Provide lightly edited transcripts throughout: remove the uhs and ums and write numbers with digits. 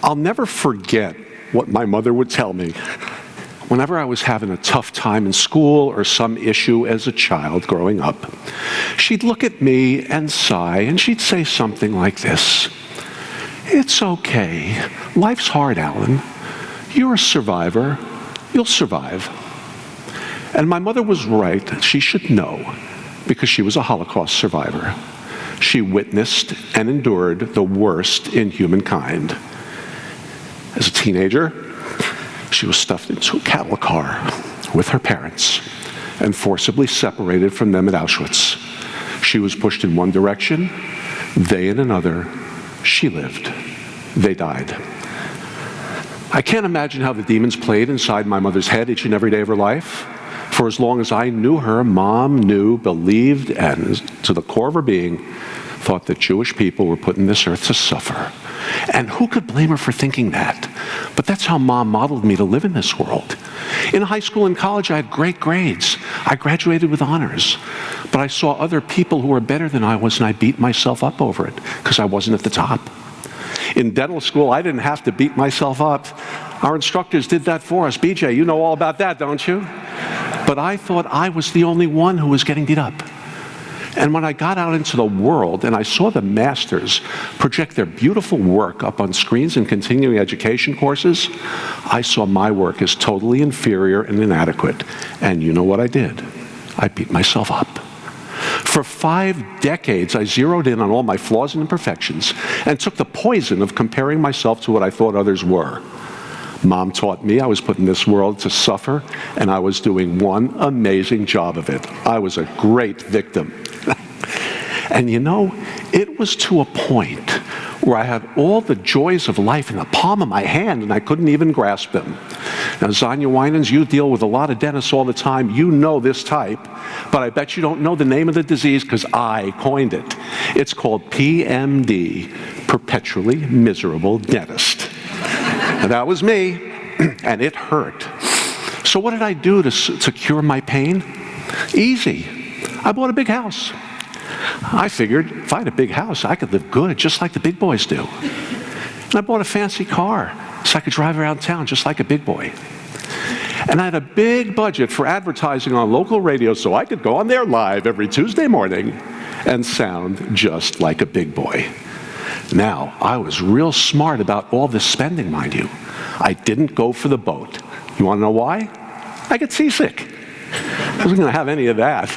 I'll never forget what my mother would tell me whenever I was having a tough time in school or some issue as a child growing up. She'd look at me and sigh, and she'd say something like this: "It's okay. Life's hard, Alan. You're a survivor. You'll survive." And my mother was right. She should know, because she was a Holocaust survivor. She witnessed and endured the worst in humankind. As a teenager, she was stuffed into a cattle car with her parents and forcibly separated from them at Auschwitz. She was pushed in one direction, they in another. She lived. They died. I can't imagine how the demons played inside my mother's head each and every day of her life. For as long as I knew her, Mom knew, believed, and to the core of her being, thought that Jewish people were put in this earth to suffer. And who could blame her for thinking that? But that's how Mom modeled me to live in this world. In high school and college, I had great grades. I graduated with honors. But I saw other people who were better than I was, and I beat myself up over it because I wasn't at the top. In dental school, I didn't have to beat myself up. Our instructors did that for us. BJ, you know all about that, don't you? But I thought I was the only one who was getting beat up. And when I got out into the world and I saw the masters project their beautiful work up on screens in continuing education courses, I saw my work as totally inferior and inadequate. And you know what I did? I beat myself up. For 5 decades, I zeroed in on all my flaws and imperfections and took the poison of comparing myself to what I thought others were. Mom taught me I was put in this world to suffer, and I was doing one amazing job of it. I was a great victim. And you know, it was to a point where I had all the joys of life in the palm of my hand, and I couldn't even grasp them. Now, Zanya Winans, you deal with a lot of dentists all the time. You know this type, but I bet you don't know the name of the disease because I coined it. It's called PMD, Perpetually Miserable Dentist. And that was me, and it hurt. So what did I do to cure my pain? Easy. I bought a big house. I figured if I had a big house, I could live good, just like the big boys do. And I bought a fancy car so I could drive around town just like a big boy. And I had a big budget for advertising on local radio so I could go on there live every Tuesday morning and sound just like a big boy. Now, I was real smart about all this spending, mind you. I didn't go for the boat. You want to know why? I get seasick. I wasn't going to have any of that.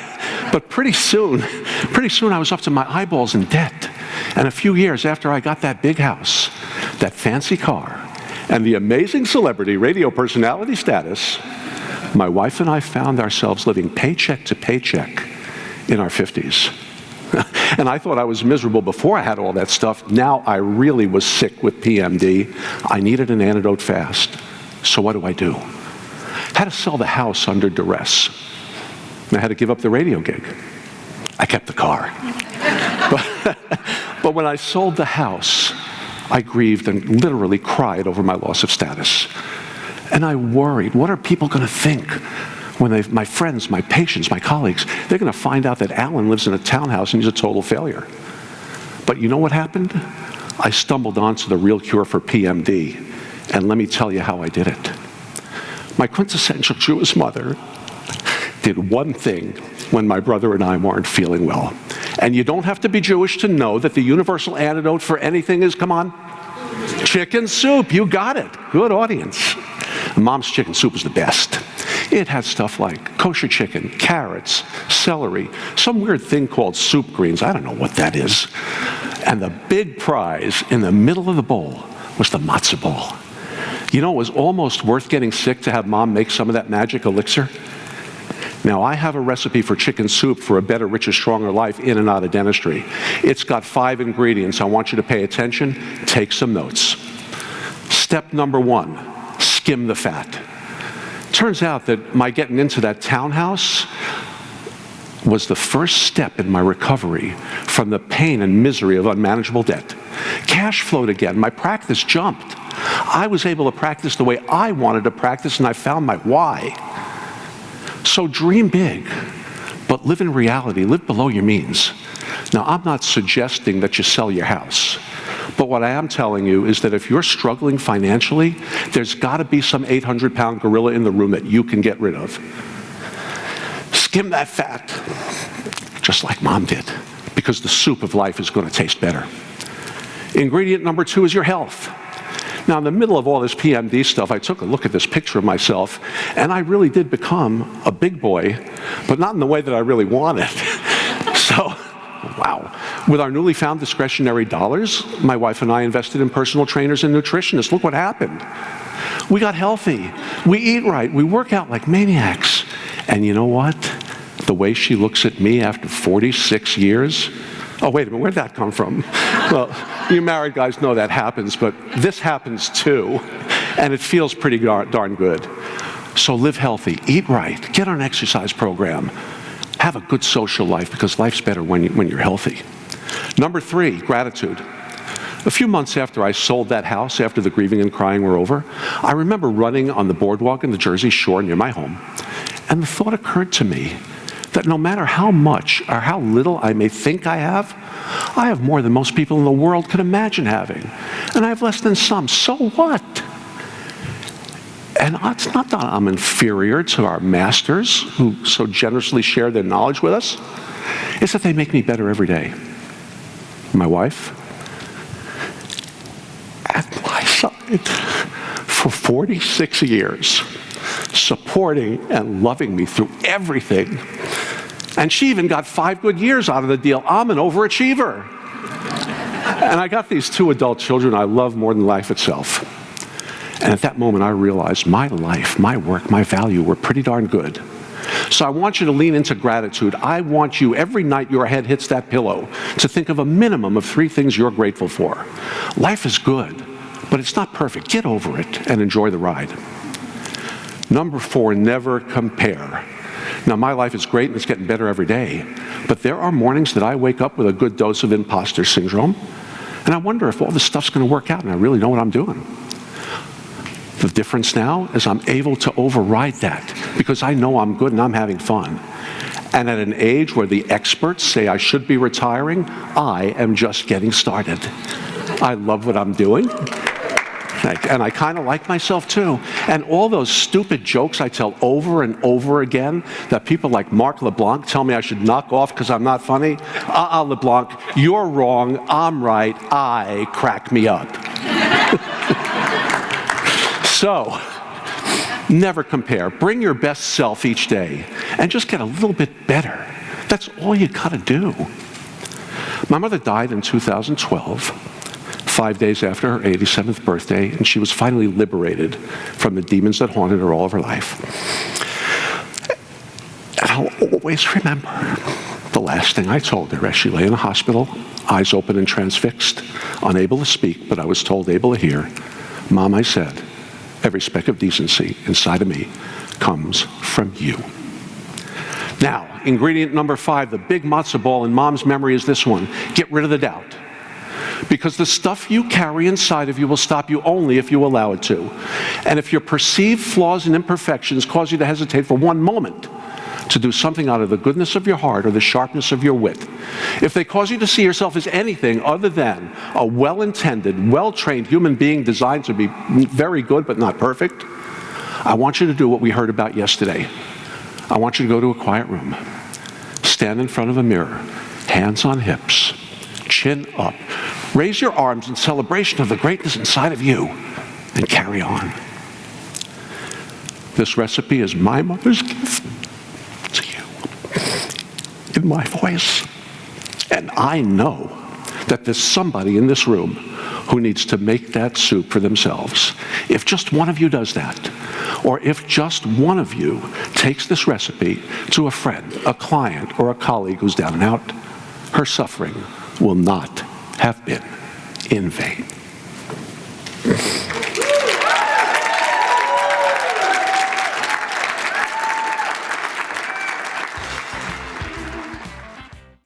But pretty soon I was up to my eyeballs in debt. And a few years after I got that big house, that fancy car, and the amazing celebrity radio personality status, my wife and I found ourselves living paycheck to paycheck in our 50s. And I thought I was miserable before I had all that stuff. Now I really was sick with PMD. I needed an antidote fast. So what do? I had to sell the house under duress. I had to give up the radio gig. I kept the car. But when I sold the house, I grieved and literally cried over my loss of status. And I worried, what are people going to think when my friends, my patients, my colleagues, they're going to find out that Alan lives in a townhouse and he's a total failure. But you know what happened? I stumbled onto the real cure for PMD, and let me tell you how I did it. My quintessential Jewish mother did one thing when my brother and I weren't feeling well. And you don't have to be Jewish to know that the universal antidote for anything is, come on, chicken soup. You got it. Good audience. Mom's chicken soup is the best. It had stuff like kosher chicken, carrots, celery, some weird thing called soup greens. I don't know what that is. And the big prize in the middle of the bowl was the matzah ball. You know, it was almost worth getting sick to have Mom make some of that magic elixir. Now, I have a recipe for chicken soup for a better, richer, stronger life in and out of dentistry. It's got 5 ingredients. I want you to pay attention. Take some notes. Step number 1, skim the fat. Turns out that my getting into that townhouse was the first step in my recovery from the pain and misery of unmanageable debt. Cash flowed again. My practice jumped. I was able to practice the way I wanted to practice, and I found my why. So dream big, but live in reality. Live below your means. Now, I'm not suggesting that you sell your house, But what I am telling you is that if you're struggling financially, there's got to be some 800-pound gorilla in the room that you can get rid of. Skim that fat, just like Mom did, because the soup of life is going to taste better. Ingredient number 2 is your health. Now, in the middle of all this PMD stuff, I took a look at this picture of myself, and I really did become a big boy, but not in the way that I really wanted. So, wow. With our newly found discretionary dollars, my wife and I invested in personal trainers and nutritionists. Look what happened. We got healthy. We eat right. We work out like maniacs. And you know what? The way she looks at me after 46 years, oh, wait a minute, where'd that come from? Well, you married guys know that happens, but this happens too, and it feels pretty darn good. So live healthy, eat right, get on an exercise program, have a good social life, because life's better when you're healthy. Number 3, gratitude. A few months after I sold that house, after the grieving and crying were over, I remember running on the boardwalk in the Jersey Shore near my home, and the thought occurred to me that no matter how much or how little I may think I have more than most people in the world could imagine having. And I have less than some. So what? And it's not that I'm inferior to our masters who so generously share their knowledge with us. It's that they make me better every day. My wife, at my side for 46 years, supporting and loving me through everything. And she even got 5 good years out of the deal. I'm an overachiever. And I got these 2 adult children I love more than life itself. And at that moment, I realized my life, my work, my value were pretty darn good. So I want you to lean into gratitude. I want you, every night your head hits that pillow, to think of a minimum of 3 things you're grateful for. Life is good, but it's not perfect. Get over it and enjoy the ride. Number 4, never compare. Now, my life is great and it's getting better every day, but there are mornings that I wake up with a good dose of imposter syndrome, and I wonder if all this stuff's going to work out and I really know what I'm doing. The difference now is I'm able to override that because I know I'm good and I'm having fun. And at an age where the experts say I should be retiring, I am just getting started. I love what I'm doing. And I kind of like myself too. And all those stupid jokes I tell over and over again that people like Mark LeBlanc tell me I should knock off because I'm not funny. LeBlanc, you're wrong, I'm right, I crack me up. So, never compare. Bring your best self each day and just get a little bit better. That's all you gotta do. My mother died in 2012. 5 days after her 87th birthday, and she was finally liberated from the demons that haunted her all of her life. And I'll always remember the last thing I told her as she lay in the hospital, eyes open and transfixed, unable to speak, but I was told able to hear. Mom, I said, every speck of decency inside of me comes from you. Now, ingredient number 5, the big matzo ball in Mom's memory is this one. Get rid of the doubt. Because the stuff you carry inside of you will stop you only if you allow it to. And if your perceived flaws and imperfections cause you to hesitate for one moment to do something out of the goodness of your heart or the sharpness of your wit, if they cause you to see yourself as anything other than a well-intended, well-trained human being designed to be very good but not perfect, I want you to do what we heard about yesterday. I want you to go to a quiet room, stand in front of a mirror, hands on hips, chin up, raise your arms in celebration of the greatness inside of you, and carry on. This recipe is my mother's gift to you, in my voice. And I know that there's somebody in this room who needs to make that soup for themselves. If just one of you does that, or if just one of you takes this recipe to a friend, a client, or a colleague who's down and out, her suffering will not have been in vain.